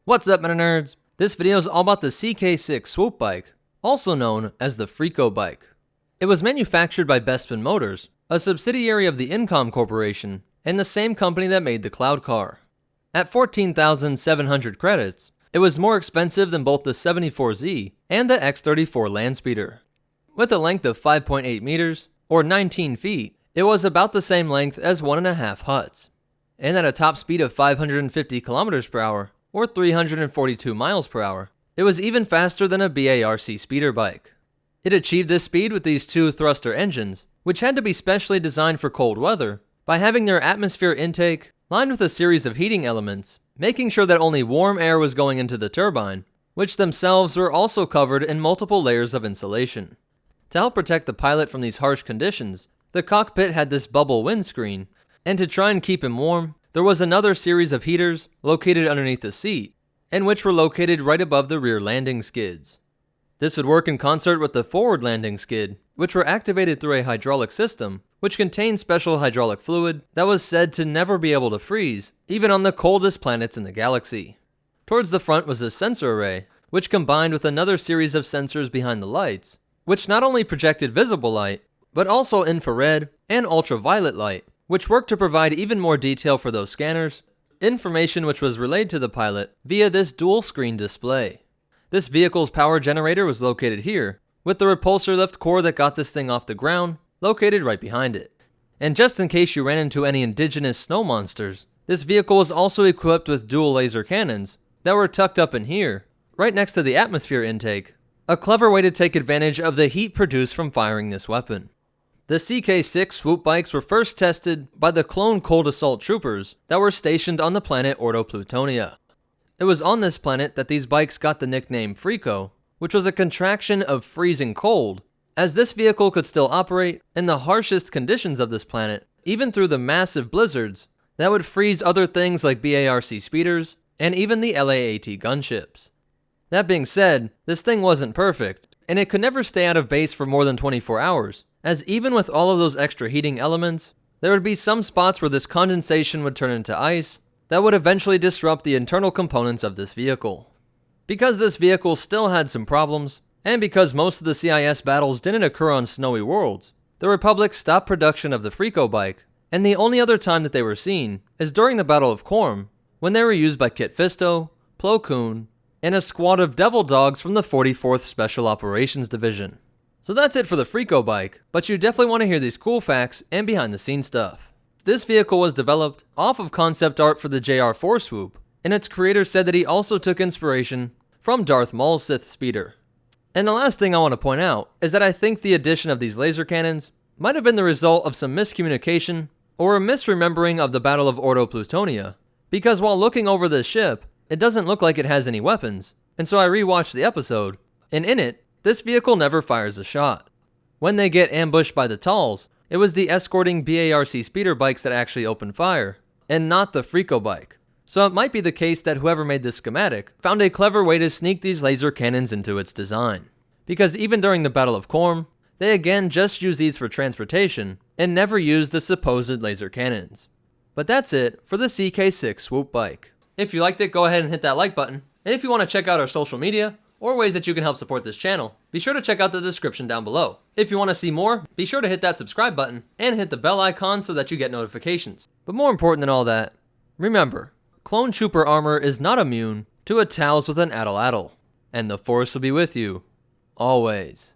What's up, Meta Nerds? This video is all about the CK-6 Swoop Bike, also known as the Freeco Bike. It was manufactured by Bespin Motors, a subsidiary of the Incom Corporation, and the same company that made the Cloud Car. At 14,700 credits, it was more expensive than both the 74Z and the X34 Land Speeder. With a length of 5.8 meters, or 19 feet, it was about the same length as 1.5 Huts. And at a top speed of 550 kilometers per hour, or 342 miles per hour, it was even faster than a BARC Speeder bike. It achieved this speed with these two thruster engines, which had to be specially designed for cold weather, by having their atmosphere intake lined with a series of heating elements, making sure that only warm air was going into the turbine, which themselves were also covered in multiple layers of insulation. To help protect the pilot from these harsh conditions, the cockpit had this bubble windscreen, and to try and keep him warm, there was another series of heaters located underneath the seat, and which were located right above the rear landing skids. This would work in concert with the forward landing skid, which were activated through a hydraulic system, which contained special hydraulic fluid that was said to never be able to freeze, even on the coldest planets in the galaxy. Towards the front was a sensor array, which combined with another series of sensors behind the lights, which not only projected visible light, but also infrared and ultraviolet light, which worked to provide even more detail for those scanners, information which was relayed to the pilot via this dual screen display. This vehicle's power generator was located here, with the repulsor lift core that got this thing off the ground located right behind it. And just in case you ran into any indigenous snow monsters, this vehicle was also equipped with dual laser cannons that were tucked up in here, right next to the atmosphere intake, a clever way to take advantage of the heat produced from firing this weapon. The CK-6 Swoop Bikes were first tested by the clone Cold Assault Troopers that were stationed on the planet Ordo Plutonia. It was on this planet that these bikes got the nickname Freeco, which was a contraction of freezing cold, as this vehicle could still operate in the harshest conditions of this planet, even through the massive blizzards that would freeze other things like BARC speeders and even the LAAT gunships. That being said, this thing wasn't perfect, and it could never stay out of base for more than 24 hours, as even with all of those extra heating elements, there would be some spots where this condensation would turn into ice that would eventually disrupt the internal components of this vehicle. Because this vehicle still had some problems, and because most of the CIS battles didn't occur on snowy worlds, the Republic stopped production of the Freeco Bike, and the only other time that they were seen is during the Battle of Gorman, when they were used by Kit Fisto, Plo Koon, and a squad of devil dogs from the 44th Special Operations Division. So that's it for the Freeco Bike, but you definitely want to hear these cool facts and behind the scenes stuff. This vehicle was developed off of concept art for the JR4 Swoop, and its creator said that he also took inspiration from Darth Maul's Sith Speeder. And the last thing I want to point out is that I think the addition of these laser cannons might have been the result of some miscommunication or a misremembering of the Battle of Ordo Plutonia, because while looking over this ship, it doesn't look like it has any weapons, and so I rewatched the episode, and in it, this vehicle never fires a shot. When they get ambushed by the Talz, it was the escorting BARC speeder bikes that actually opened fire, and not the Freeco Bike. So it might be the case that whoever made this schematic found a clever way to sneak these laser cannons into its design. Because even during the Battle of Gorman, they again just used these for transportation, and never used the supposed laser cannons. But that's it for the CK-6 Swoop Bike. If you liked it, go ahead and hit that like button, and if you want to check out our social media, or ways that you can help support this channel, be sure to check out the description down below. If you want to see more, be sure to hit that subscribe button and hit the bell icon so that you get notifications. But more important than all that, remember, clone trooper armor is not immune to a Talz with an addle-addle, and the Force will be with you, always.